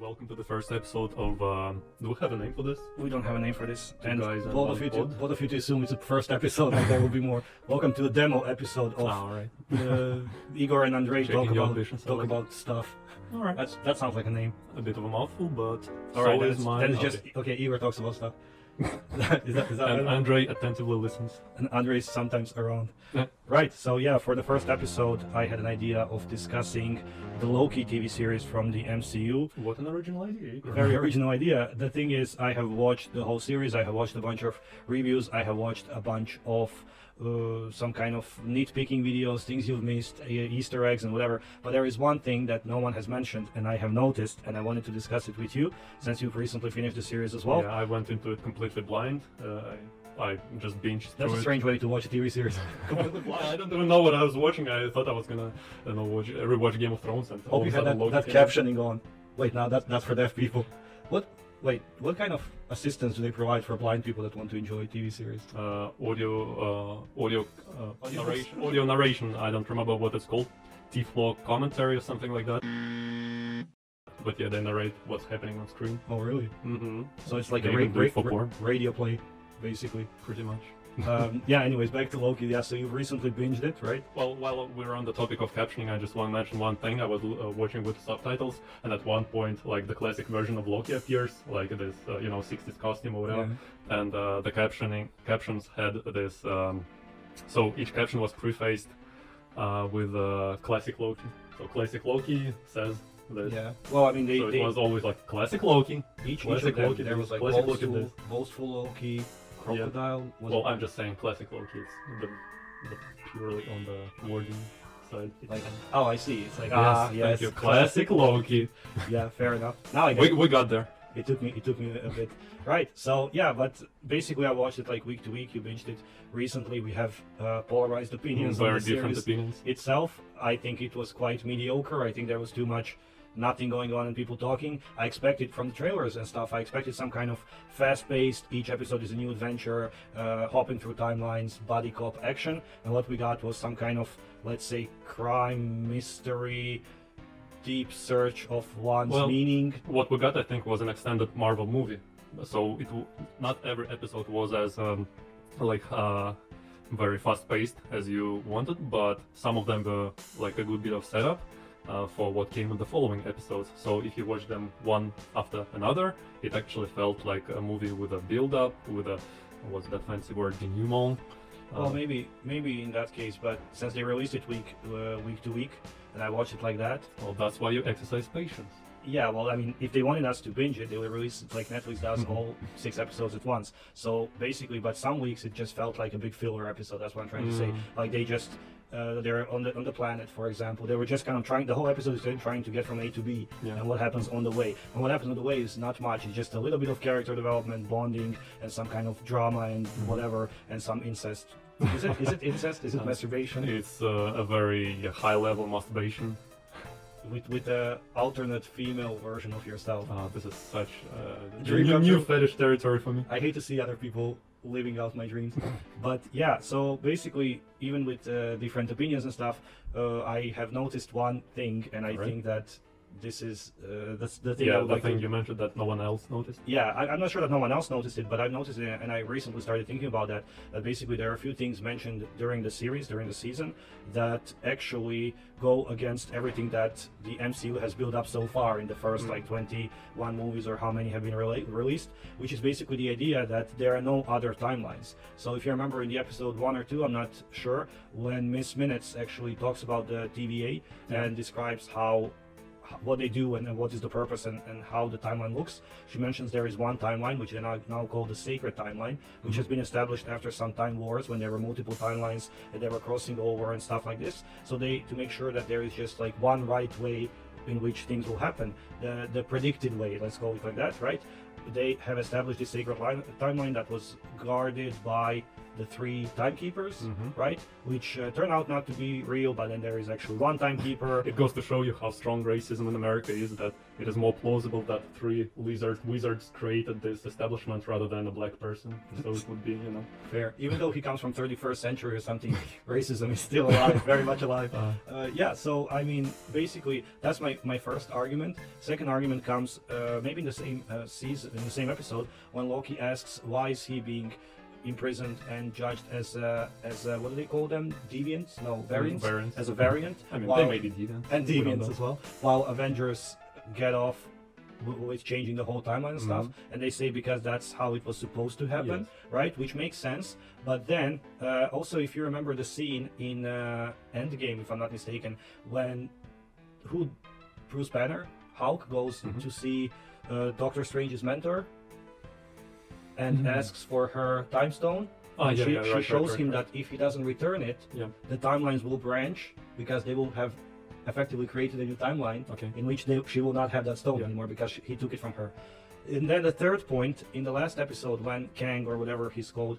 welcome to the first episode of. Do we have a name for this? We don't have a name for this. Two And guys and both one of you, pod. both of you to assume it's the first episode, and there will be more. Welcome to the demo episode of Alright. Igor and Andrei Checking talk your about ambitions, I like about stuff. Alright. That sounds like a name. A bit of a mouthful, but Alright, so then is it's, mine. then it's Okay. just okay. Igor talks about stuff. is that And Andrei attentively listens. and Andrei is sometimes around. Yeah. Right, so yeah, for the first episode, I had an idea of discussing the Loki TV series from the MCU. What an original idea. Very original idea. The thing is, I have watched the whole series, I have watched a bunch of reviews, I have watched a bunch of some kind of nitpicking videos, things you've missed, Easter eggs and whatever. But there is one thing that no one has mentioned, and I have noticed, and I wanted to discuss it with you, since you've recently finished the series as well. Yeah, I went into it completely blind. I just binged That's through a strange way to watch a TV series. Completely blind. I don't even know what I was watching. I thought I was gonna, rewatch Game of Thrones and all Hope of you a had sudden that Loki came. captioning on. Wait, now that's for deaf people. What kind of assistance do they provide for blind people that want to enjoy TV series? Audio narration. I don't remember what it's called. T-Flow commentary or something like that. But yeah, they narrate what's happening on screen. Oh, really? Mm-hmm. So it's like They a even do it for porn. radio play, basically. Pretty much. Yeah, anyways, back to Loki. Yeah, so you've recently binged it, right? Well, while we're on the topic of captioning, I just want to mention one thing. I was watching with subtitles, and at one point, like the classic version of Loki appears, like this, 60s costume or whatever. Yeah. And the captions had this. So each caption was prefaced with classic Loki. So classic Loki says this. Yeah. Well, I mean, So it was always like classic Loki. each classic of them, Loki, there was like classic Loki this. boastful Loki, crocodile. Was Well, it- I'm just saying classic Loki. It's the purely on the wording side. like, oh, I see. It's like Yes, thank you. Classic Loki. Yeah, fair enough. Now I get We got there. It took me a bit. Right. So yeah, but basically I watched it like week to week. You binged it recently. We have polarized opinions on Very the different series opinions. itself. I think it was quite mediocre. I think there was too much nothing going on and people talking. I expected from the trailers and stuff, I expected some kind of fast-paced, each episode is a new adventure, hopping through timelines, buddy cop action, and what we got was some kind of, let's say, crime, mystery, deep search of one's Well, meaning. What we got, I think, was an extended Marvel movie. So not every episode was as very fast-paced as you wanted, but some of them were like a good bit of setup for what came in the following episodes. So if you watch them one after another, it actually felt like a movie with a build-up, with a what's that fancy word, denouement. Well, maybe in that case, but since they released it week to week, and I watched it like that. Well, that's why you exercise patience. Yeah, well, I mean, if they wanted us to binge it, they would release it like Netflix does, all 6 episodes at once. So basically, but some weeks it just felt like a big filler episode. That's what I'm trying to say. Like they just they're on the planet, for example. They were just kind of trying. The whole episode is them trying to get from A to B, Yeah. and what happens on the way. And what happens on the way is not much. It's just a little bit of character development, bonding, and some kind of drama and whatever, and some incest. Is it incest? Is it masturbation? It's a very high-level masturbation. With the alternate female version of yourself. This is such Dream come new true. fetish territory for me. I hate to see other people living out my dreams. But yeah, so basically, even with different opinions and stuff, I have noticed one thing, and I Right. think that this is that's the thing I Yeah, would the like thing to... you mentioned that no one else noticed. Yeah, I'm not sure that no one else noticed it, but I've noticed it, and I recently started thinking about that. That basically there are a few things mentioned during the series, during the season, that actually go against everything that the MCU has built up so far in the first like 21 movies or how many have been released, which is basically the idea that there are no other timelines. So if you remember in the episode 1 or 2, I'm not sure, when Miss Minutes actually talks about the TVA and describes what they do and what is the purpose and how the timeline looks. She mentions there is one timeline, which they now call the sacred timeline, which has been established after some time wars when there were multiple timelines and they were crossing over and stuff like this. So to make sure that there is just like one right way in which things will happen, the predicted way, let's call it like that, right? They have established this sacred timeline that was guarded by the 3 timekeepers, right? Which turn out not to be real, but then there is actually one timekeeper. It goes to show you how strong racism in America is, that it is more plausible that three wizards created this establishment rather than a black person. So it would be, you know. Fair. Even though he comes from 31st century or something, racism is still alive, very much alive. Yeah, so I mean, basically, that's my first argument. Second argument comes maybe in the same season, in the same episode, when Loki asks why is he being imprisoned and judged as what do they call them? Deviants? No, variants. Variants. As a variant. I mean, they may be deviants. And deviants as well. While Avengers get off with changing the whole timeline and stuff, and they say because that's how it was supposed to happen, right? Which makes sense. But then also, if you remember the scene in Endgame, if I'm not mistaken, when Bruce Banner, Hulk, goes to see Doctor Strange's mentor and asks for her time stone. She shows him that if he doesn't return it, the timelines will branch because they will have effectively created a new timeline in which she will not have that stone anymore because he took it from her. And then the third point in the last episode, when Kang or whatever he's called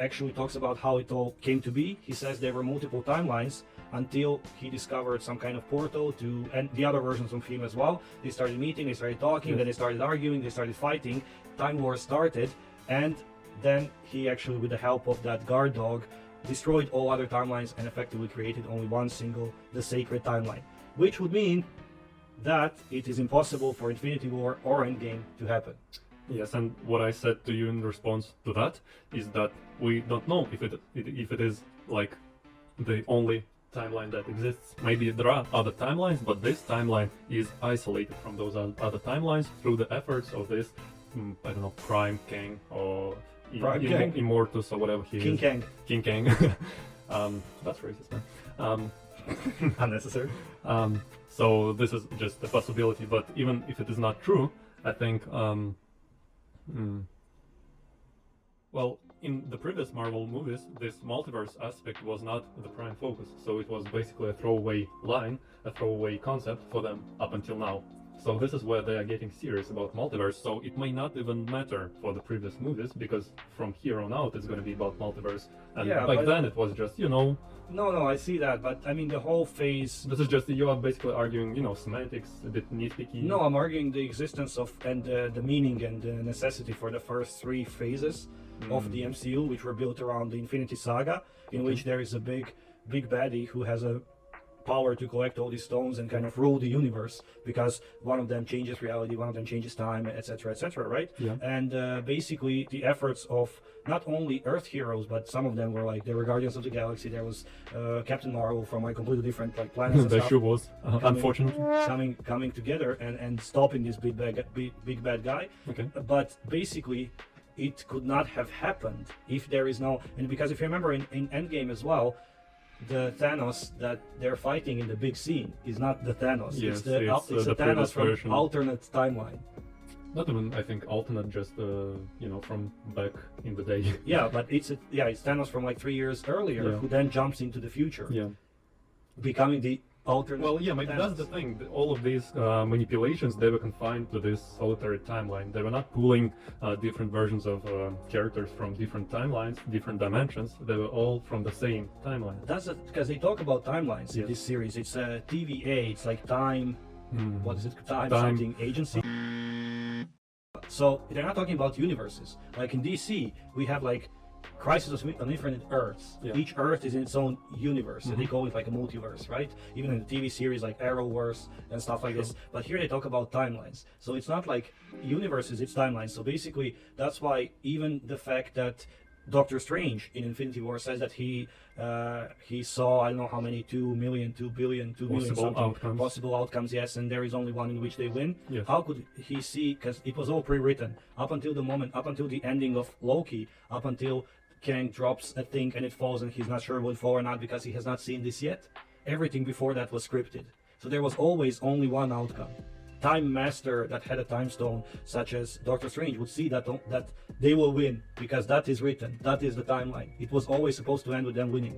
actually talks about how it all came to be, he says there were multiple timelines until he discovered some kind of portal to, and the other versions of him as well. They started meeting, they started talking, then they started arguing, they started fighting. Time War started, and then he actually, with the help of that guard dog, destroyed all other timelines and effectively created only one single, the sacred timeline. Which would mean that it is impossible for Infinity War or Endgame to happen. Yes, and what I said to you in response to that is that we don't know if it is like the only timeline that exists. Maybe there are other timelines, but this timeline is isolated from those other timelines through the efforts of this, I don't know, Prime King or Immortus or whatever he is. King Kang. That's racist, man. Unnecessary. So this is just a possibility, but even if it is not true, I think, well, in the previous Marvel movies, this multiverse aspect was not the prime focus, so it was basically a throwaway line, a throwaway concept for them up until now. So this is where they are getting serious about multiverse, so it may not even matter for the previous movies, because from here on out it's going to be about multiverse, and back then it was just, you know... No, I see that, but I mean the whole phase... This is just, you are basically arguing, you know, semantics, a bit nitpicky. No, I'm arguing the existence of, and the meaning and the necessity for the first three phases of the MCU, which were built around the Infinity Saga, in which there is a big baddie who has a power to collect all these stones and kind of rule the universe, because one of them changes reality, one of them changes time, etc., right? And basically the efforts of not only Earth heroes, but some of them were like, they were Guardians of the Galaxy. There was Captain Marvel from like completely different like planets and That stuff, sure was, unfortunately. coming together and stopping this big bad guy. But basically it could not have happened if there is no, and because if you remember in Endgame as well, the Thanos that they're fighting in the big scene is not the Thanos. Yes, it's the Thanos from version. alternate timeline. Not even, I think, alternate, just you know, from back in the day. Yeah, but it's Thanos from like 3 years earlier, who then jumps into the future, becoming the alternate. Well, yeah, maybe that's the thing. All of these manipulations, they were confined to this solitary timeline. They were not pulling different versions of characters from different timelines, different dimensions. They were all from the same timeline. That's because they talk about timelines in this series. It's a TVA. It's like time. What is it? Time something agency. So they're not talking about universes. Like in DC, we have like Crisis on Infinite Earths. Each Earth is in its own universe, so they call it like a multiverse, right? Even in the TV series like Arrowverse and stuff like this. But here they talk about timelines. So it's not like universes, it's timelines. So basically, that's why even the fact that Doctor Strange in Infinity War says that he saw, I don't know how many, 2 million, 2 billion, 2 million possible outcomes, yes, and there is only one in which they win. How could he see, because it was all pre-written, up until the ending of Loki, up until Kang drops a thing and it falls and he's not sure will it fall or not because he has not seen this yet. Everything before that was scripted. So there was always only one outcome. Time Master that had a time stone, such as Doctor Strange, would see that they will win because that is written. That is the timeline. It was always supposed to end with them winning,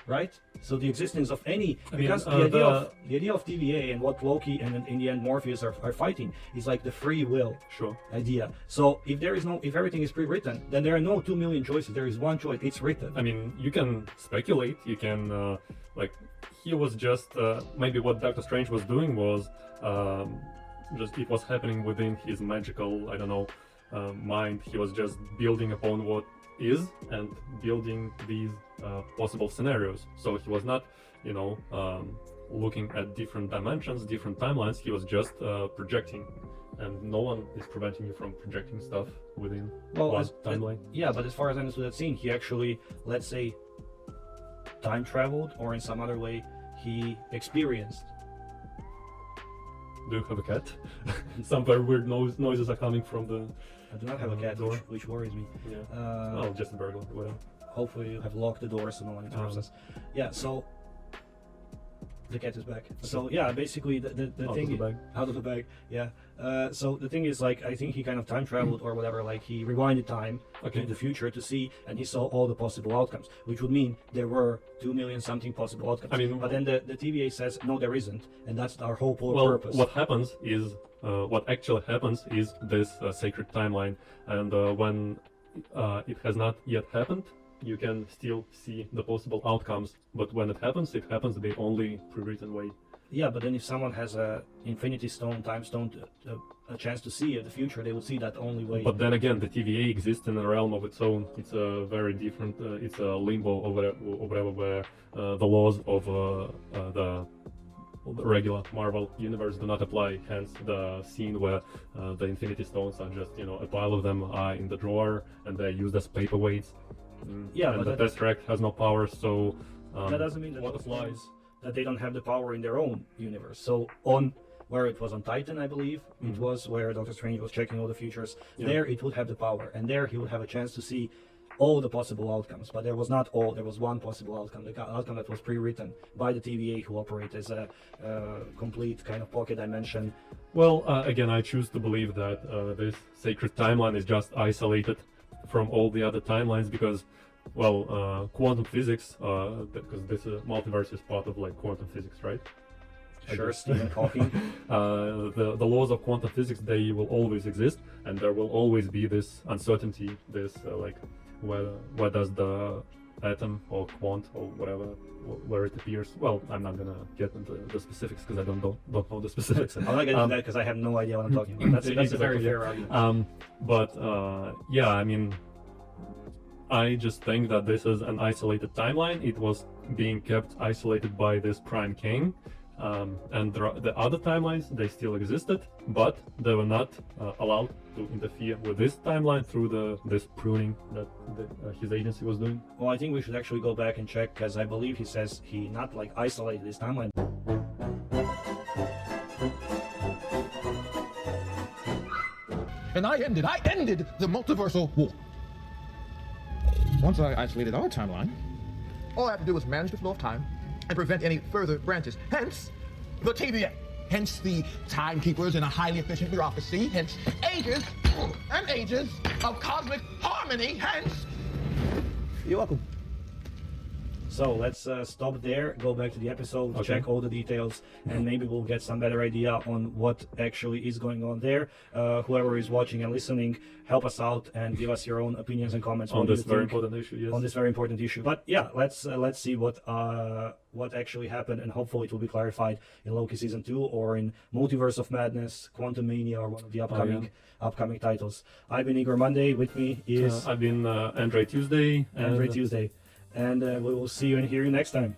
right? So the existence of any, because the idea of TVA and what Loki and in the end Morpheus are fighting is like the free will idea. So if everything is pre-written, then there are no 2 million choices. There is one choice. It's written. I mean, you can speculate. You can he was just maybe what Doctor Strange was doing was just it was happening within his magical, I don't know, mind. He was just building upon what is and building these possible scenarios. So he was not, you know, looking at different dimensions, different timelines. He was just projecting, and no one is preventing you from projecting stuff within one timeline. Yeah, but as far as I understood that scene, he actually, let's say, time traveled, or in some other way, he experienced. Do you have a cat? Some very weird noises are coming from the. I do not have a cat, door. which worries me. Yeah. Oh, just a burglar. Whatever. Hopefully you have locked the door so no one interrupts us. Yeah, so the cat is back. So yeah, basically the thing of the bag. Out of the bag. Yeah. So the thing is, like, I think he kind of time traveled or whatever. Like, he rewinded time Okay. to the future to see, and he saw all the possible outcomes, which would mean there were 2 million something possible outcomes. I mean, but then the TVA says no, there isn't, and that's our whole purpose. What happens is, what actually happens is this sacred timeline, and when it has not yet happened, you can still see the possible outcomes. But when it happens the only pre-written way. Yeah, but then if someone has a Infinity Stone, Time Stone, a chance to see the future, they would see that only way. But then again, the TVA exists in a realm of its own. It's a very different. It's a limbo or whatever, where the laws of the regular Marvel universe do not apply. Hence, the scene where the Infinity Stones are just, you know, a pile of them are in the drawer and they're used as paperweights. Yeah, and but the Tesseract has no power, so that doesn't mean that what applies. that they don't have the power in their own universe. So on where it was on Titan, I believe, it was where Doctor Strange was checking all the futures. Yeah. There it would have the power, and there he would have a chance to see all the possible outcomes. But there was not all. There was one possible outcome, the outcome that was pre-written by the TVA, who operate as a complete kind of pocket dimension. Well, again, I choose to believe that this sacred timeline is just isolated from all the other timelines because, well, quantum physics, because this multiverse is part of like quantum physics, right? Sure, Stephen Hawking. The laws of quantum physics, they will always exist, and there will always be this uncertainty, this like where does the atom or quant or whatever where it appears. Well, I'm not gonna get into the specifics because I don't know the specifics. I'm not getting into that because I have no idea what I'm talking about. That's a very fair argument. But yeah, I mean, I just think that this is an isolated timeline. It was being kept isolated by this Prime King, and the other timelines, they still existed, but they were not allowed to interfere with this timeline through this pruning that his agency was doing. Well, I think we should actually go back and check, because I believe he says he not like isolated this timeline. And I ended the multiversal war. Once I isolated our timeline, all I have to do is manage the flow of time and prevent any further branches. Hence, the TVA. Hence, the timekeepers in a highly efficient bureaucracy. Hence, ages and ages of cosmic harmony. Hence, you're welcome. So let's stop there, go back to the episode, check all the details, and maybe we'll get some better idea on what actually is going on there. Whoever is watching and listening, help us out and give us your own opinions and comments On this very important issue, yes. on this very important issue. But yeah, let's see what actually happened, and hopefully it will be clarified in Loki season 2 or in Multiverse of Madness, Quantum Mania, or one of the upcoming titles. I've been Igor Monday. With me is I've been Andre Tuesday. Andre Tuesday. And we will see you and hear you next time.